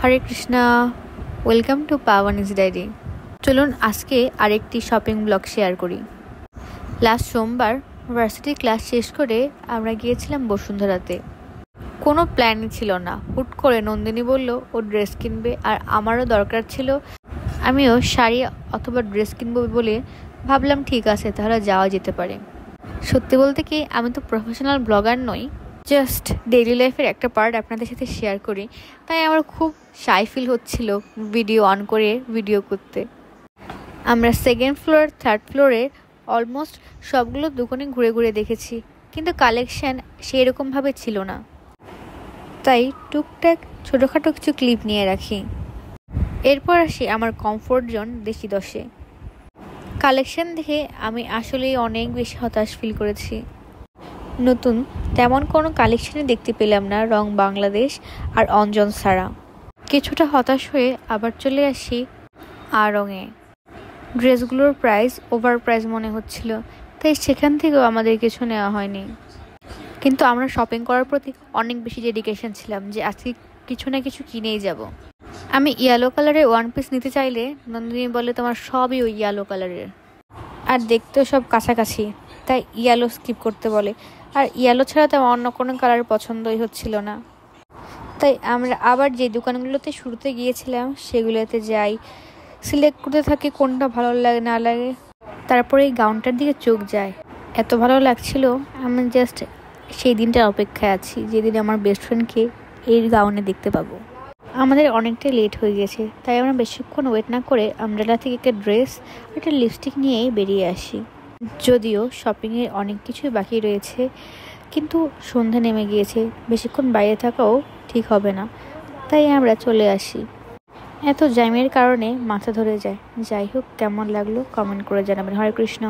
Hare Krishna, welcome to পাওয়ানিজ diary. চলুন আজকে আরেকটি শপিং ব্লগ শেয়ার করি। লাস্ট সোমবার ভার্সিটি ক্লাস শেষ করে আমরা গিয়েছিলাম বসুন্ধরাতে। কোনো প্ল্যানই ছিল না, হুট করে নন্দিনী বলল ও ড্রেস কিনবে, আর আমারও দরকার ছিল। আমিও শাড়ি অথবা ড্রেস কিনবো বলে ভাবলাম ঠিক আছে, তাহলে যাওয়া যেতে পারে। সত্যি বলতে কি, আমি তো প্রফেশনাল ব্লগার নই, জাস্ট ডেইলি লাইফের একটা পার্ট আপনাদের সাথে শেয়ার করি। তাই আমার খুব শাই ফিল হচ্ছিল ভিডিও অন করে ভিডিও করতে। আমরা সেকেন্ড ফ্লোর, থার্ড ফ্লোরে অলমোস্ট সবগুলো দোকানে ঘুরে ঘুরে দেখেছি, কিন্তু কালেকশান সেই রকমভাবে ছিল না। তাই টুকটাক ছোটোখাটো কিছু ক্লিপ নিয়ে রাখি। এরপর আসি আমার কমফোর্ট জোন দেশি দশে। কালেকশান দেখে আমি আসলেই অনেক বেশি হতাশ ফিল করেছি। নতুন তেমন কোনো কালেকশানে দেখতে পেলাম না রং বাংলাদেশ আর অঞ্জন ছাড়া। কিছুটা হতাশ হয়ে আবার চলে আসি আড়ংয়ে। ড্রেসগুলোর প্রাইস ওভার প্রাইস মনে হচ্ছিল, তাই সেখান থেকেও আমাদের কিছু নেওয়া হয়নি। কিন্তু আমরা শপিং করার প্রতি অনেক বেশি ডেডিকেশন ছিলাম যে আজকে কিছু না কিছু কিনেই যাব। আমি ইয়েলো কালারের ওয়ান পিস নিতে চাইলে নন্দিনী বলে তোমার সবই ওই ইয়েলো কালারের, আর দেখতেও সব কাছাকাছি, তাই ইয়েলো স্কিপ করতে বলে। আর ইয়েলো ছাড়া তো অন্য কোনো কালার পছন্দই হচ্ছিল না। তাই আমরা আবার যে দোকানগুলোতে শুরুতে গিয়েছিলাম সেগুলোতে যাই, সিলেক্ট করতে থাকি কোনটা ভালো লাগে না লাগে। তারপরে এই গাউনটার দিকে চোখ যায়, এত ভালো লাগছিল। আমি জাস্ট সেই দিনটার অপেক্ষায় আছি যেদিন আমার বেস্ট ফ্রেন্ডকে এই গাউনে দেখতে পাবো। আমাদের অনেকটাই লেট হয়ে গেছে, তাই আমরা বেশিক্ষণ ওয়েট না করে আমব্রেলা থেকে একটা ড্রেস একটা লিপস্টিক নিয়েই বেরিয়ে আসি। যদিও শপিংয়ের অনেক কিছুই বাকি রয়েছে, কিন্তু সন্ধ্যা নেমে গিয়েছে, বেশিক্ষণ বাইরে থাকাও ঠিক হবে না, তাই আমরা চলে আসি। এত জ্যামের কারণে মাথা ধরে যায়। যাই হোক, কেমন লাগলো কমেন্ট করে জানাবেন। হরে কৃষ্ণ।